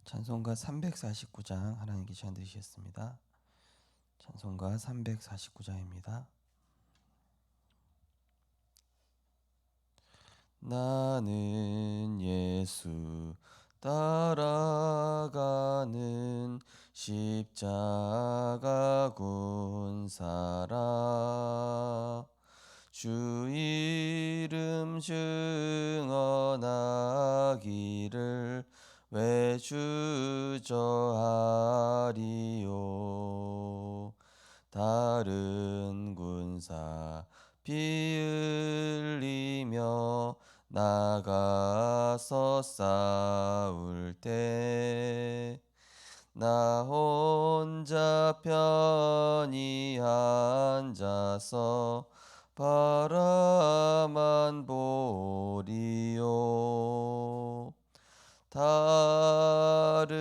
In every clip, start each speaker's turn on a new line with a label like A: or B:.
A: 찬송가 349장 하나님께 시간 되시겠습니다. 찬송가 349장입니다. 나는 예수 따라가는 십자가 군사라. 주 이름 증언하기를 왜 주저하리요. 다른 군사 피 흘리며 나가서 싸울 때 나 혼자 편히 앉아서 바라만 보리요. 다른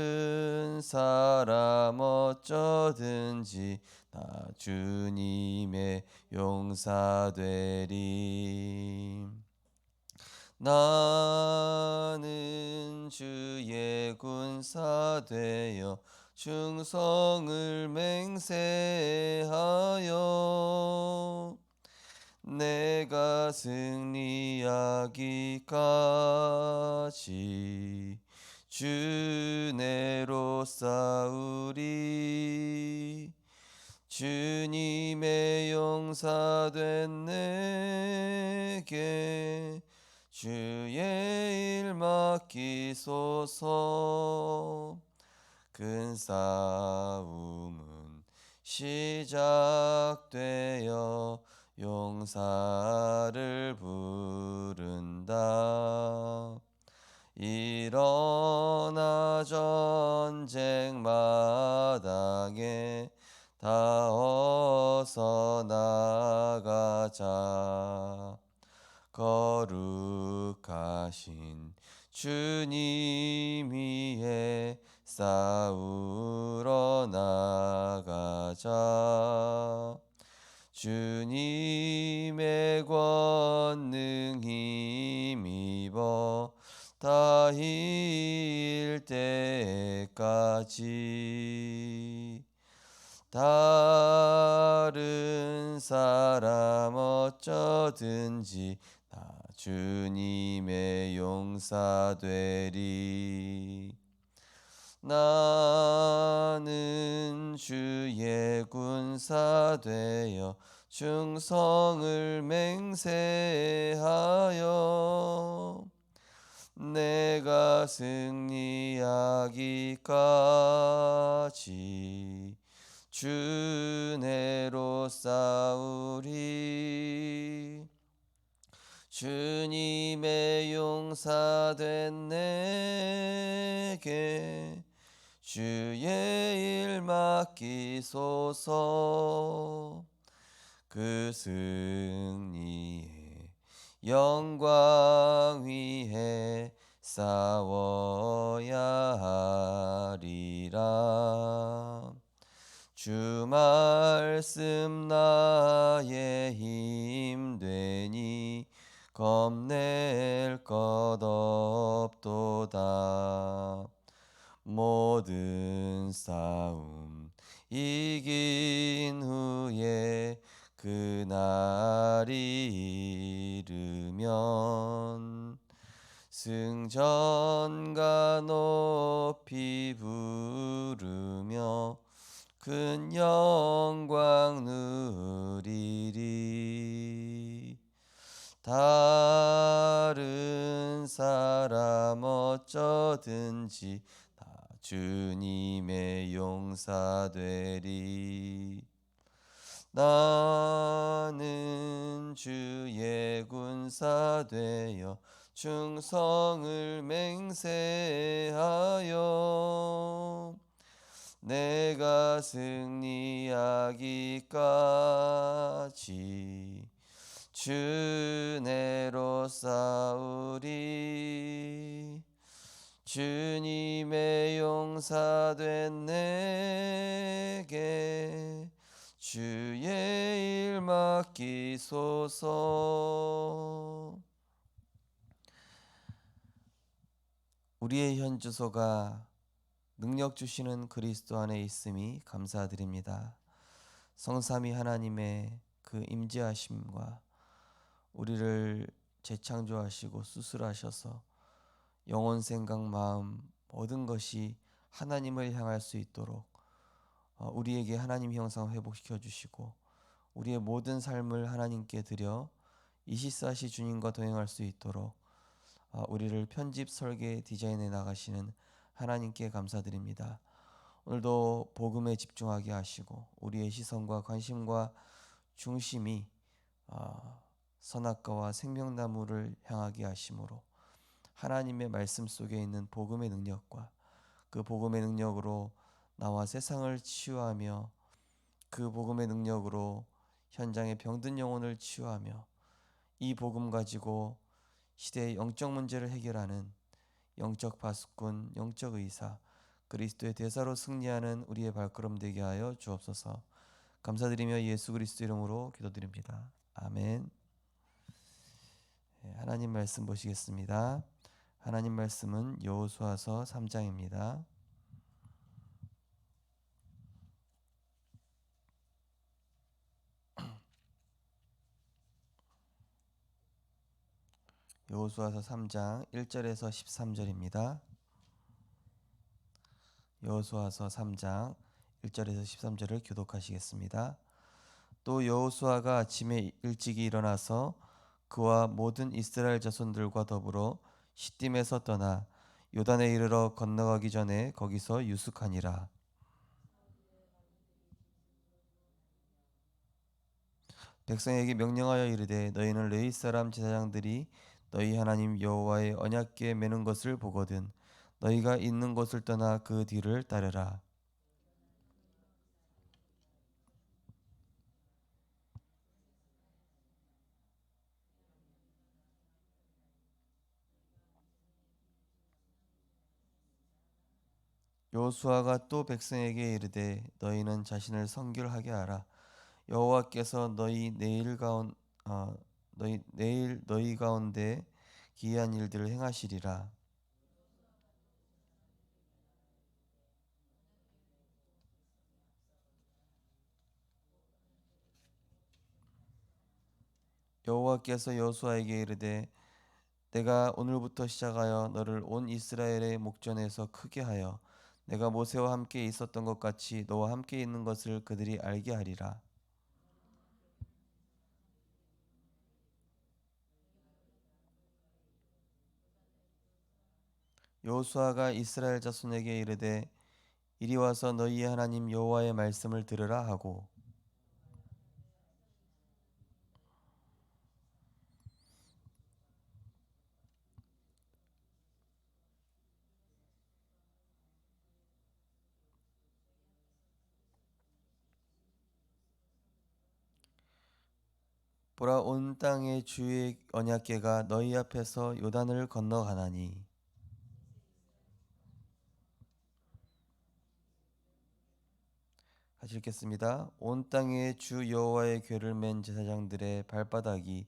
A: 사람 어쩌든지 나 주님의 용사되리. 나는 주의 군사 되어 충성을 맹세하여 내가 승리하기까지 주 내로 싸우리. 주님의 용사된 내게 주의 일 맡기소서. 큰 싸움은 시작되어 용사를 부른다. 일어나 전쟁 마당에 다 어서 나가자. 거룩하신 주님 위에 싸우러 나가자. 주님의 권능 힘입어 다 이길 때까지. 다른 사람 어쩌든지 나 주님의 용사 되리. 나는 주의 군사 되어 충성을 맹세하여 내가 승리하기까지 주 내로 싸우리. 주님의 용사된 내게 주의 일 맡기소서. 그 승리의 영광 위에 싸워야 하리라. 주 말씀 나의 힘 되니 겁낼 것 없도다. 모든 싸움 이긴 후에 그날이 이르면 승전가 높이 부르며 큰 영광 누리리. 다른 사람 어쩌든지 다 주님의 용사 되리. 나는 주의 군사 되어 충성을 맹세하여 내가 승리하기까지 주 내로 싸우리. 주님의 용사된 내게 주의 일 맡기소서. 우리의 현 주소가 능력 주시는 그리스도 안에 있음이 감사드립니다. 성삼위 하나님의 그 임재하심과 우리를 재창조하시고 수술하셔서 영혼, 생각, 마음 모든 것이 하나님을 향할 수 있도록 우리에게 하나님 형상 회복시켜 주시고 우리의 모든 삶을 하나님께 드려 이시사시 주님과 동행할 수 있도록 우리를 편집, 설계, 디자인해 나가시는 하나님께 감사드립니다. 오늘도 복음에 집중하게 하시고 우리의 시선과 관심과 중심이 선악과와 생명나무를 향하게 하심으로 하나님의 말씀 속에 있는 복음의 능력과 그 복음의 능력으로 나와 세상을 치유하며 그 복음의 능력으로 현장의 병든 영혼을 치유하며 이 복음 가지고 시대의 영적 문제를 해결하는 영적 파수꾼, 영적 의사, 그리스도의 대사로 승리하는 우리의 발걸음 되게 하여 주옵소서. 감사드리며 예수 그리스도 이름으로 기도드립니다. 아멘. 하나님 말씀 보시겠습니다. 하나님 말씀은 여호수아서 3장입니다. 여호수아서 3장 1절에서 13절입니다. 여호수아서 3장 1절에서 13절을 교독하시겠습니다. 또 여호수아가 아침에 일찍이 일어나서 그와 모든 이스라엘 자손들과 더불어 시딤에서 떠나 요단에 이르러 건너가기 전에 거기서 유숙하니라. 백성에게 명령하여 이르되 너희는 레위 사람 제사장들이 너희 하나님 여호와의 언약궤 매는 것을 보거든 너희가 있는 곳을 떠나 그 뒤를 따르라. 여호수아가 또 백성에게 이르되 너희는 자신을 성결하게 하라. 여호와께서 너희 내일 너희 가운데 기이한 일들을 행하시리라. 여호와께서 여호수아에게 이르되 내가 오늘부터 시작하여 너를 온 이스라엘의 목전에서 크게 하여 내가 모세와 함께 있었던 것 같이 너와 함께 있는 것을 그들이 알게 하리라. 여호수아가 이스라엘 자손에게 이르되 이리 와서 너희의 하나님 여호와의 말씀을 들으라 하고 보라 온 땅의 주의 언약궤가 너희 앞에서 요단을 건너가나니 같이 읽겠습니다. 온 땅에 주 여호와의 궤를 맨 제사장들의 발바닥이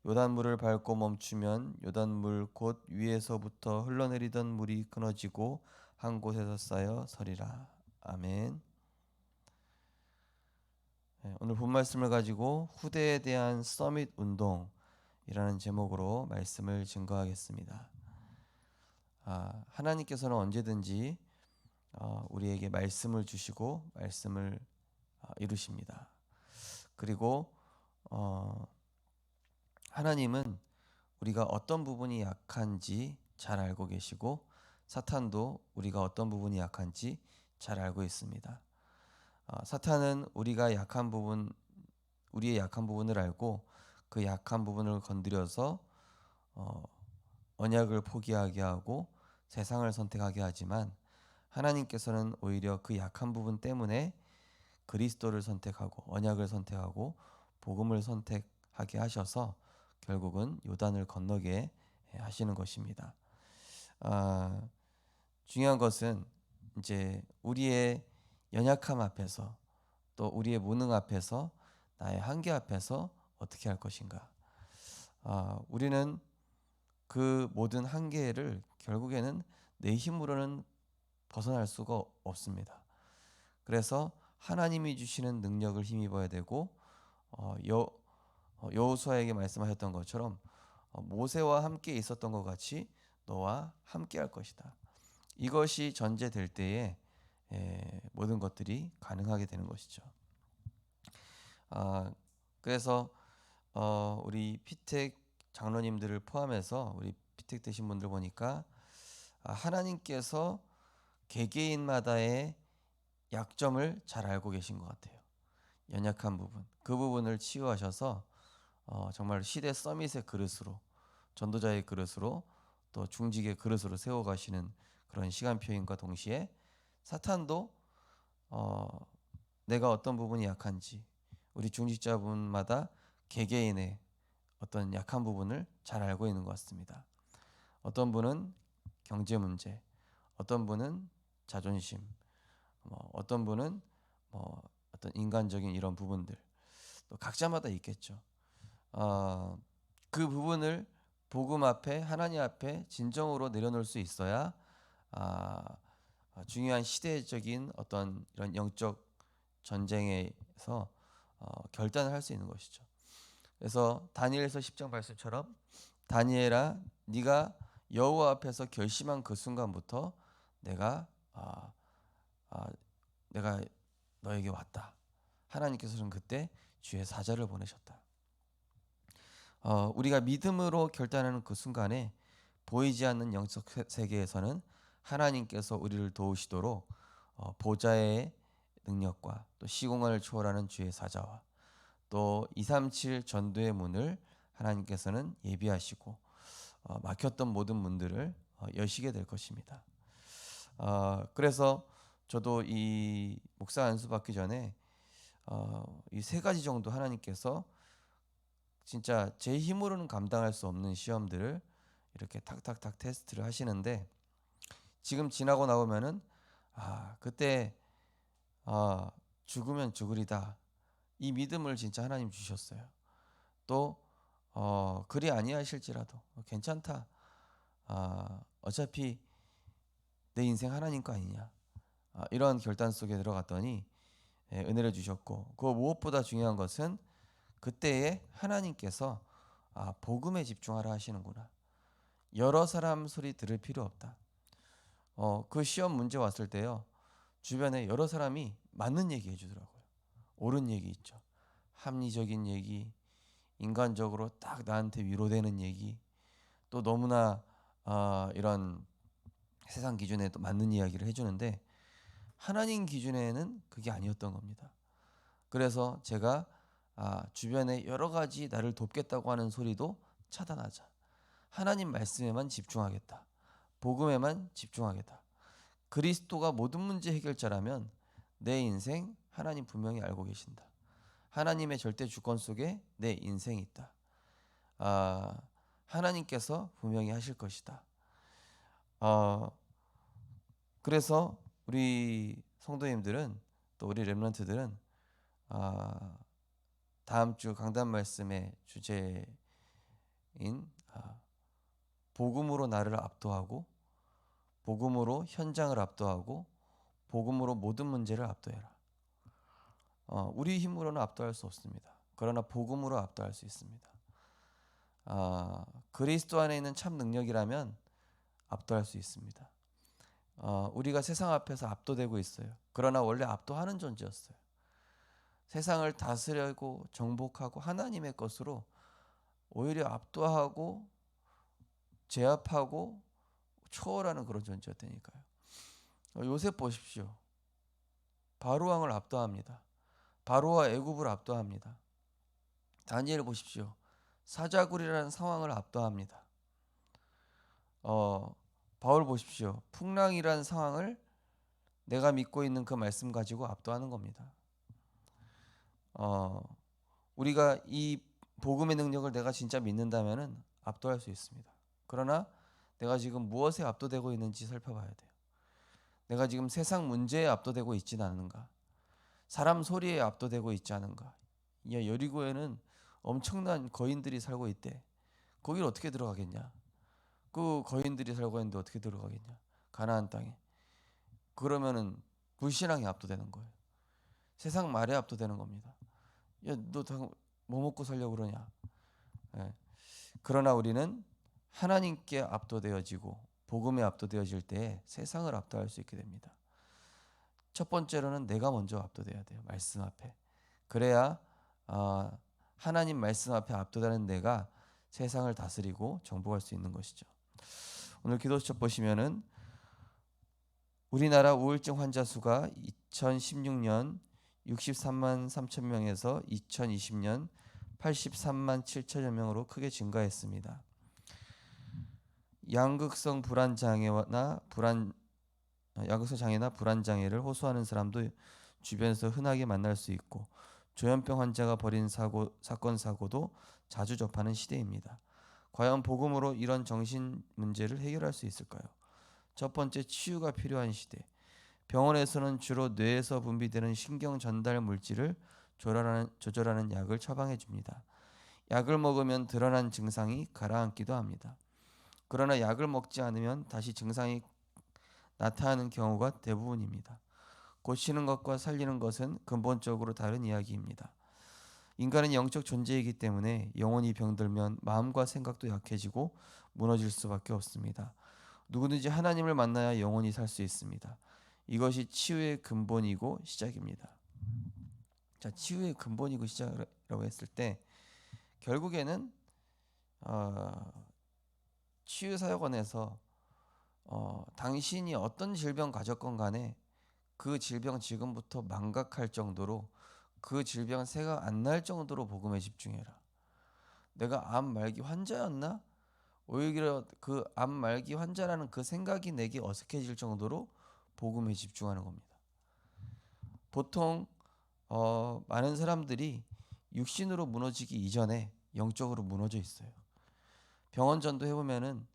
A: 요단물을 밟고 멈추면 요단물 곧 위에서부터 흘러내리던 물이 끊어지고 한 곳에서 쌓여 서리라. 아멘. 오늘 본 말씀을 가지고 후대에 대한 서밋 운동이라는 제목으로 말씀을 증거하겠습니다. 하나님께서는 언제든지 우리에게 말씀을 주시고 말씀을 이루십니다. 그리고 하나님은 우리가 어떤 부분이 약한지 잘 알고 계시고 사탄도 우리가 어떤 부분이 약한지 잘 알고 있습니다. 사탄은 우리의 약한 부분을 알고 그 약한 부분을 건드려서 언약을 포기하게 하고 세상을 선택하게 하지만 하나님께서는 오히려 그 약한 부분 때문에 그리스도를 선택하고 언약을 선택하고 복음을 선택하게 하셔서 결국은 요단을 건너게 하시는 것입니다. 중요한 것은 이제 우리의 연약함 앞에서 또 우리의 무능 앞에서 나의 한계 앞에서 어떻게 할 것인가. 우리는 그 모든 한계를 결국에는 내 힘으로는 벗어날 수가 없습니다. 그래서 하나님이 주시는 능력을 힘입어야 되고 여호수아에게 말씀하셨던 것처럼 모세와 함께 있었던 것 같이 너와 함께 할 것이다. 이것이 전제될 때에 모든 것들이 가능하게 되는 것이죠. 그래서 우리 피택 장로님들을 포함해서 우리 피택 되신 분들 보니까 하나님께서 개개인마다의 약점을 잘 알고 계신 것 같아요. 연약한 부분, 그 부분을 치유하셔서 정말 시대 서밋의 그릇으로, 전도자의 그릇으로, 또 중직의 그릇으로 세워가시는 그런 시간표인과 동시에 사탄도 내가 어떤 부분이 약한지 우리 중직자분마다 개개인의 어떤 약한 부분을 잘 알고 있는 것 같습니다. 어떤 분은 경제 문제, 어떤 분은 자존심, 어떤 분은 어떤 인간적인 이런 부분들, 또 각자마다 있겠죠. 그 부분을 복음 앞에, 하나님 앞에 진정으로 내려놓을 수 있어야 중요한 시대적인 어떤 이런 영적 전쟁에서 결단을 할 수 있는 것이죠. 그래서 다니엘서 10장 말씀처럼 다니엘아 네가 여호와 앞에서 결심한 그 순간부터 내가 내가 너에게 왔다. 하나님께서는 그때 주의 사자를 보내셨다. 우리가 믿음으로 결단하는 그 순간에 보이지 않는 영적 세계에서는 하나님께서 우리를 도우시도록 보좌의 능력과 또 시공간을 초월하는 주의 사자와 또 237 전도의 문을 하나님께서는 예비하시고 막혔던 모든 문들을 여시게 될 것입니다. 그래서 저도 이 목사 안수 받기 전에 이 세 가지 정도 하나님께서 진짜 제 힘으로는 감당할 수 없는 시험들을 이렇게 탁탁탁 테스트를 하시는데 지금 지나고 나오면은 그때 죽으면 죽으리다 이 믿음을 진짜 하나님 주셨어요. 또 그리 아니하실지라도 괜찮다. 어차피 내 인생 하나님 거 아니냐. 이런 결단 속에 들어갔더니 은혜를 주셨고 그 무엇보다 중요한 것은 그때에 하나님께서 복음에 집중하라 하시는구나. 여러 사람 소리 들을 필요 없다. 그 시험 문제 왔을 때요. 주변에 여러 사람이 맞는 얘기 해주더라고요. 옳은 얘기 있죠. 합리적인 얘기, 인간적으로 딱 나한테 위로되는 얘기, 또 너무나 이런 세상 기준에 또 맞는 이야기를 해주는데 하나님 기준에는 그게 아니었던 겁니다. 그래서 제가 주변에 여러 가지 나를 돕겠다고 하는 소리도 차단하자. 하나님 말씀에만 집중하겠다. 복음에만 집중하겠다. 그리스도가 모든 문제 해결자라면 내 인생 하나님 분명히 알고 계신다. 하나님의 절대 주권 속에 내 인생이 있다. 하나님께서 분명히 하실 것이다. 그래서 우리 성도님들은 또 우리 렘넌트들은 다음 주 강단 말씀의 주제인 복음으로 나를 압도하고 복음으로 현장을 압도하고 복음으로 모든 문제를 압도해라. 우리 힘으로는 압도할 수 없습니다. 그러나 복음으로 압도할 수 있습니다. 그리스도 안에 있는 참 능력이라면 압도할 수 있습니다. 우리가 세상 앞에서 압도되고 있어요. 그러나 원래 압도하는 존재였어요. 세상을 다스리고 정복하고 하나님의 것으로 오히려 압도하고 제압하고 초월하는 그런 존재였다니까요. 요셉 보십시오. 바로왕을 압도합니다. 바로와 애굽을 압도합니다. 다니엘 보십시오. 사자굴이라는 상황을 압도합니다. 바울 보십시오. 풍랑이라는 상황을 내가 믿고 있는 그 말씀 가지고 압도하는 겁니다. 우리가 이 복음의 능력을 내가 진짜 믿는다면은 압도할 수 있습니다. 그러나 내가 지금 무엇에 압도되고 있는지 살펴봐야 돼요. 내가 지금 세상 문제에 압도되고 있지는 않은가? 사람 소리에 압도되고 있지 않은가? 야, 여리고에는 엄청난 거인들이 살고 있대. 거길 어떻게 들어가겠냐? 그 거인들이 살고 있는데 어떻게 들어가겠냐? 가나안 땅에. 그러면은 불신앙에 압도되는 거예요. 세상 말에 압도되는 겁니다. 야, 너 뭐 먹고 살려고 그러냐? 예. 그러나 우리는 하나님께 압도되어지고 복음에 압도되어질 때 세상을 압도할 수 있게 됩니다. 첫 번째로는 내가 먼저 압도돼야 돼요. 말씀 앞에. 그래야 하나님 말씀 앞에 압도되는 내가 세상을 다스리고 정복할 수 있는 것이죠. 오늘 기도수첩 보시면은 우리나라 우울증 환자 수가 2016년 63만 3천 명에서 2020년 83만 7천여 명으로 크게 증가했습니다. 양극성 장애나 불안 장애를 호소하는 사람도 주변에서 흔하게 만날 수 있고 조현병 환자가 벌인 사건 사고도 자주 접하는 시대입니다. 과연 복음으로 이런 정신 문제를 해결할 수 있을까요? 첫 번째, 치유가 필요한 시대. 병원에서는 주로 뇌에서 분비되는 신경 전달 물질을 조절하는 약을 처방해 줍니다. 약을 먹으면 드러난 증상이 가라앉기도 합니다. 그러나 약을 먹지 않으면 다시 증상이 나타나는 경우가 대부분입니다. 고치는 것과 살리는 것은 근본적으로 다른 이야기입니다. 인간은 영적 존재이기 때문에 영혼이 병들면 마음과 생각도 약해지고 무너질 수밖에 없습니다. 누구든지 하나님을 만나야 영혼이 살 수 있습니다. 이것이 치유의 근본이고 시작입니다. 자, 치유의 근본이고 시작이라고 했을 때 결국에는 치유사역원에서 당신이 어떤 질병 가졌건 간에 그 질병 지금부터 망각할 정도로 그 질병 새가 안 날 정도로 복음에 집중해라. 내가 암 말기 환자였나? 오히려 그 암 말기 환자라는 그 생각이 내게 어색해질 정도로 복음에 집중하는 겁니다. 보통 많은 사람들이 육신으로 무너지기 이전에 영적으로 무너져 있어요. 병원 전도 해보면은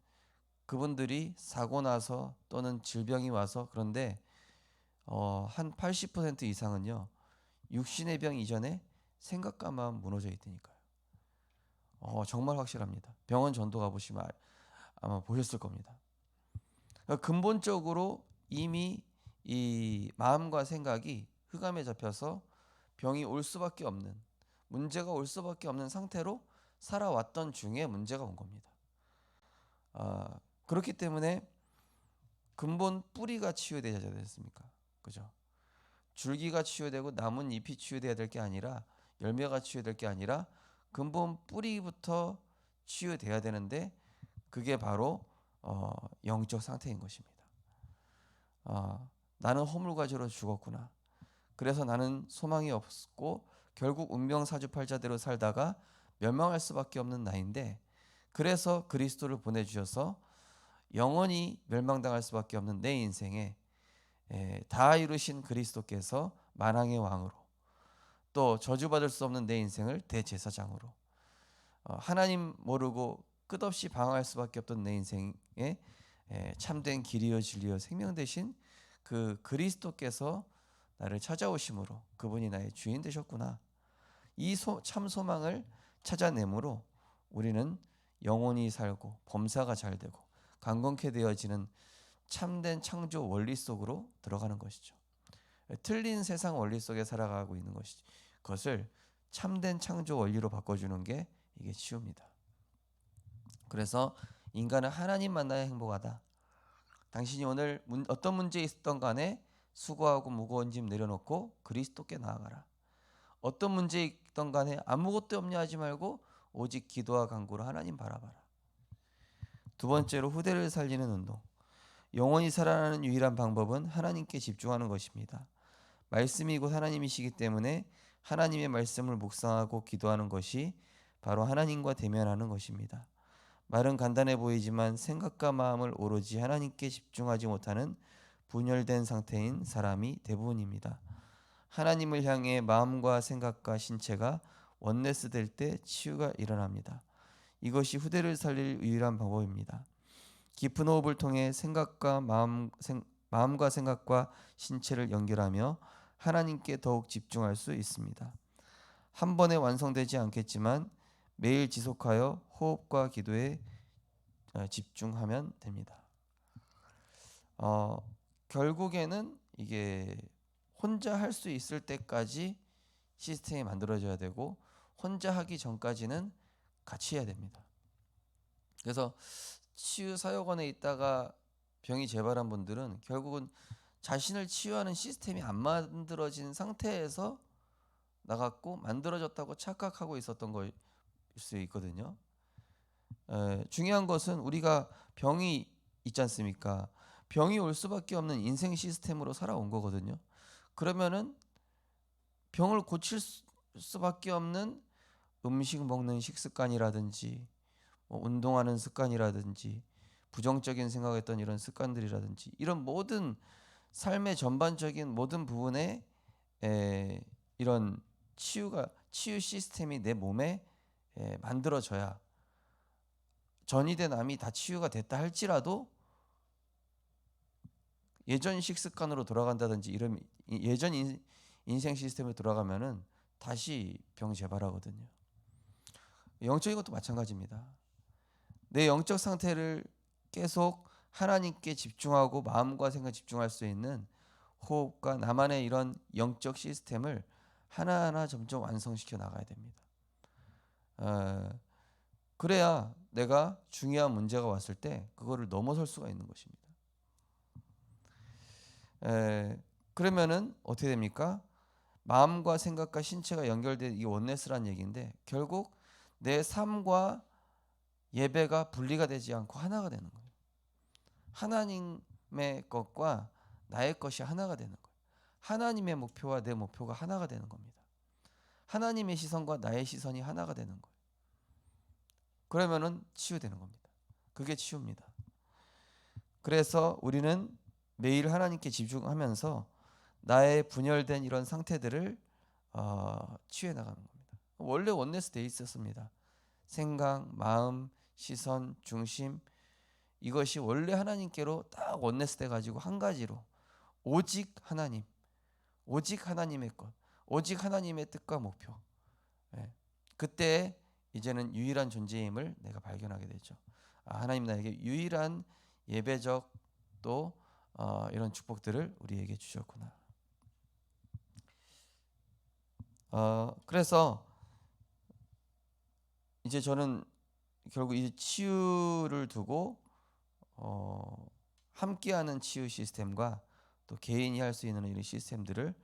A: 그분들이 사고 나서 또는 질병이 와서 그런데 한 80% 이상은요 육신의 병 이전에 생각과 마음 무너져 있다니까요. 정말 확실합니다. 병원 전도 가보시면 아마 보셨을 겁니다. 그러니까 근본적으로 이미 이 마음과 생각이 흑암에 잡혀서 병이 올 수밖에 없는, 문제가 올 수밖에 없는 상태로 살아왔던 중에 문제가 온 겁니다. 그렇기 때문에 근본 뿌리가 치유되어야 되지 않습니까? 그죠? 줄기가 치유되고 남은 잎이 치유돼야 될 게 아니라, 열매가 치유될 게 아니라 근본 뿌리부터 치유돼야 되는데 그게 바로 영적 상태인 것입니다. 나는 허물과지로 죽었구나. 그래서 나는 소망이 없고 결국 운명사주팔자대로 살다가 멸망할 수밖에 없는 나인데, 그래서 그리스도를 보내주셔서 영원히 멸망당할 수밖에 없는 내 인생에 다 이루신 그리스도께서 만왕의 왕으로, 또 저주받을 수 없는 내 인생을 대제사장으로, 하나님 모르고 끝없이 방황할 수밖에 없던 내 인생에 참된 길이요 진리요 생명 되신 그 그리스도께서 나를 찾아오심으로 그분이 나의 주인 되셨구나. 이 참 소망을 찾아내므로 우리는 영원히 살고 범사가 잘 되고 강건케 되어지는 참된 창조 원리 속으로 들어가는 것이죠. 틀린 세상 원리 속에 살아가고 있는 것을 참된 창조 원리로 바꿔주는 게 이게 치유입니다. 그래서 인간은 하나님 만나야 행복하다. 당신이 오늘 어떤 문제 있었던 간에 수고하고 무거운 짐 내려놓고 그리스도께 나아가라. 어떤 문제 있던 간에 아무것도 염려 하지 말고 오직 기도와 간구로 하나님 바라봐라. 두 번째로 후대를 살리는 운동. 영원히 살아나는 유일한 방법은 하나님께 집중하는 것입니다. 말씀이 곧 하나님이시기 때문에 하나님의 말씀을 묵상하고 기도하는 것이 바로 하나님과 대면하는 것입니다. 말은 간단해 보이지만 생각과 마음을 오로지 하나님께 집중하지 못하는 분열된 상태인 사람이 대부분입니다. 하나님을 향해 마음과 생각과 신체가 원네스 될 때 치유가 일어납니다. 이것이 후대를 살릴 유일한 방법입니다. 깊은 호흡을 통해 마음과 생각과 신체를 연결하며 하나님께 더욱 집중할 수 있습니다. 한 번에 완성되지 않겠지만 매일 지속하여 호흡과 기도에 집중하면 됩니다. 결국에는 이게 혼자 할 수 있을 때까지 시스템이 만들어져야 되고 혼자 하기 전까지는 같이 해야 됩니다. 그래서 치유 사역원에 있다가 병이 재발한 분들은 결국은 자신을 치유하는 시스템이 안 만들어진 상태에서 나갔고 만들어졌다고 착각하고 있었던 거일 수 있거든요. 중요한 것은 우리가 병이 있지 않습니까? 병이 올 수밖에 없는 인생 시스템으로 살아온 거거든요. 그러면은 병을 고칠 수밖에 없는 음식 먹는 식습관이라든지 운동하는 습관이라든지 부정적인 생각했던 이런 습관들이라든지 이런 모든 삶의 전반적인 모든 부분에 이런 치유 시스템이 내 몸에 만들어져야 전이된 암이 다 치유가 됐다 할지라도 예전 식습관으로 돌아간다든지 이런 예전 인생 시스템으로 돌아가면은 다시 병 재발하거든요. 영적인 것도 마찬가지입니다. 내 영적 상태를 계속 하나님께 집중하고 마음과 생각 집중할 수 있는 호흡과 나만의 이런 영적 시스템을 하나하나 점점 완성시켜 나가야 됩니다. 그래야 내가 중요한 문제가 왔을 때 그거를 넘어설 수가 있는 것입니다. 그러면은 어떻게 됩니까? 마음과 생각과 신체가 연결된 이 원네스라는 얘기인데 결국 내 삶과 예배가 분리가 되지 않고 하나가 되는 거예요. 하나님의 것과 나의 것이 하나가 되는 거예요. 하나님의 목표와 내 목표가 하나가 되는 겁니다. 하나님의 시선과 나의 시선이 하나가 되는 거예요. 그러면은 치유되는 겁니다. 그게 치유입니다. 그래서 우리는 매일 하나님께 집중하면서 나의 분열된 이런 상태들을 치유해 나가는 겁니다. 원래 원네스 돼 있었습니다. 생각, 마음, 시선, 중심 이것이 원래 하나님께로 딱 원네스 돼 가지고 한 가지로 오직 하나님, 오직 하나님의 것, 오직 하나님의 뜻과 목표. 그때 이제는 유일한 존재임을 내가 발견하게 되죠. 하나님 나에게 유일한 예배적 또 이런 축복들을 우리에게 주셨구나. 그래서 이제 저는 결국 이 치유를 두고 함께하는 치유 시스템과 또 개인이 할 수 있는 이런 시스템들을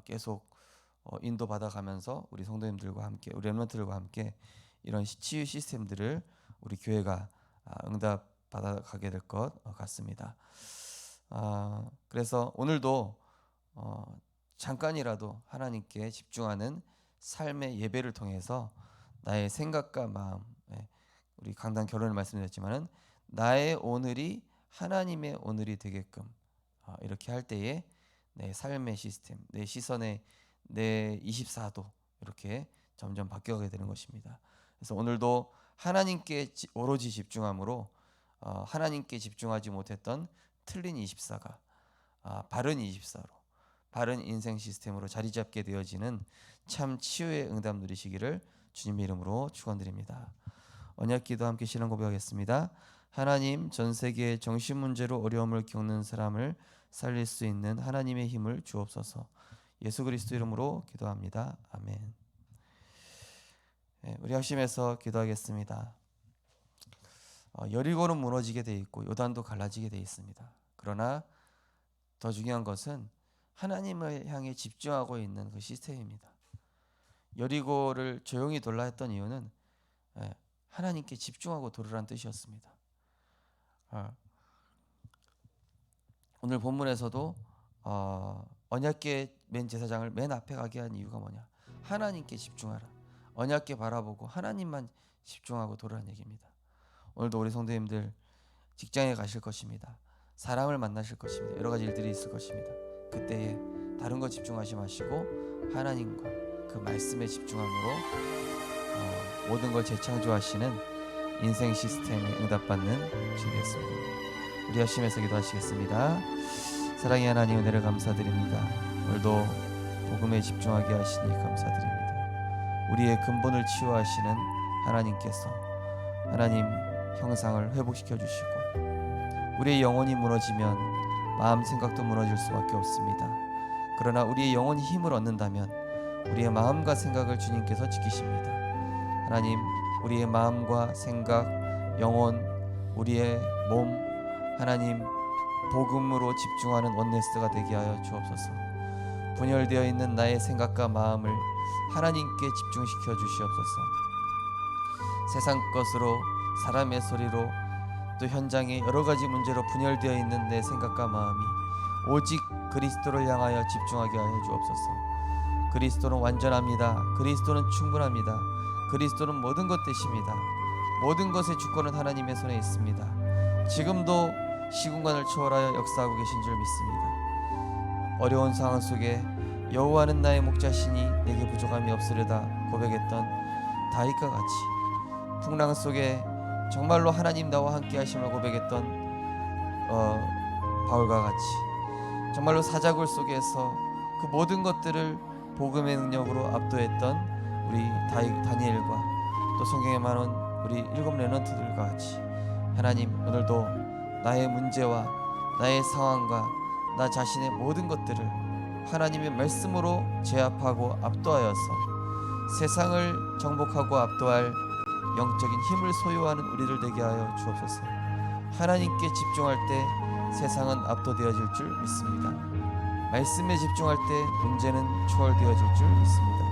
A: 계속 인도받아 가면서 우리 성도님들과 함께 우리 렘넌트들과 함께 이런 치유 시스템들을 우리 교회가 응답 받아가게 될 것 같습니다. 그래서 오늘도 잠깐이라도 하나님께 집중하는 삶의 예배를 통해서 나의 생각과 마음, 우리 강단 결론을 말씀드렸지만은 나의 오늘이 하나님의 오늘이 되게끔 이렇게 할 때에 내 삶의 시스템, 내 시선의 내 24도 이렇게 점점 바뀌어가게 되는 것입니다. 그래서 오늘도 하나님께 오로지 집중함으로 하나님께 집중하지 못했던 틀린 24가 바른 24로 바른 인생 시스템으로 자리 잡게 되어지는 참 치유의 응답 누리시기를 주님의 이름으로 축원드립니다. 언약기도 함께 신앙 고백하겠습니다. 하나님, 전 세계의 정신 문제로 어려움을 겪는 사람을 살릴 수 있는 하나님의 힘을 주옵소서. 예수 그리스도 이름으로 기도합니다. 아멘. 우리 합심해서 기도하겠습니다. 여리고는 무너지게 돼 있고 요단도 갈라지게 돼 있습니다. 그러나 더 중요한 것은 하나님을 향해 집중하고 있는 그 시스템입니다. 여리고를 조용히 돌라 했던 이유는 하나님께 집중하고 돌으라는 뜻이었습니다. 오늘 본문에서도 언약궤 맨 제사장을 맨 앞에 가게 한 이유가 뭐냐? 하나님께 집중하라. 언약궤 바라보고 하나님만 집중하고 돌으라는 얘기입니다. 오늘도 우리 성도님들 직장에 가실 것입니다. 사람을 만나실 것입니다. 여러 가지 일들이 있을 것입니다. 그때에 다른 거 집중하지 마시고 하나님과 그 말씀에 집중함으로 모든 걸 재창조하시는 인생 시스템에 응답받는 주였습니다. 우리 합심해서 기도하시겠습니다. 사랑의 하나님, 은혜를 감사드립니다. 오늘도 복음에 집중하게 하시니 감사드립니다. 우리의 근본을 치유하시는 하나님께서 하나님 형상을 회복시켜 주시고 우리의 영혼이 무너지면 마음 생각도 무너질 수밖에 없습니다. 그러나 우리의 영혼이 힘을 얻는다면 우리의 마음과 생각을 주님께서 지키십니다. 하나님, 우리의 마음과 생각, 영혼, 우리의 몸, 하나님 복음으로 집중하는 원네스가 되게 하여 주옵소서. 분열되어 있는 나의 생각과 마음을 하나님께 집중시켜 주시옵소서. 세상 것으로, 사람의 소리로, 또 현장의 여러 가지 문제로 분열되어 있는 내 생각과 마음이 오직 그리스도를 향하여 집중하게 하여 주옵소서. 그리스도는 완전합니다. 그리스도는 충분합니다. 그리스도는 모든 것 되십니다. 모든 것의 주권은 하나님의 손에 있습니다. 지금도 시공간을 초월하여 역사하고 계신 줄 믿습니다. 어려운 상황 속에 여호와는 나의 목자시니 내게 부족함이 없으리다 고백했던 다윗과 같이, 풍랑 속에 정말로 하나님 나와 함께 하심을 고백했던 바울과 같이, 정말로 사자굴 속에서 그 모든 것들을 복음의 능력으로 압도했던 우리 다니엘과 또 성경에 많은 우리 7 렘넌트들과 같이, 하나님 오늘도 나의 문제와 나의 상황과 나 자신의 모든 것들을 하나님의 말씀으로 제압하고 압도하여서 세상을 정복하고 압도할 영적인 힘을 소유하는 우리들 되게 하여 주옵소서. 하나님께 집중할 때 세상은 압도되어질 줄 믿습니다. 말씀에 집중할 때 문제는 초월되어질 줄 믿습니다.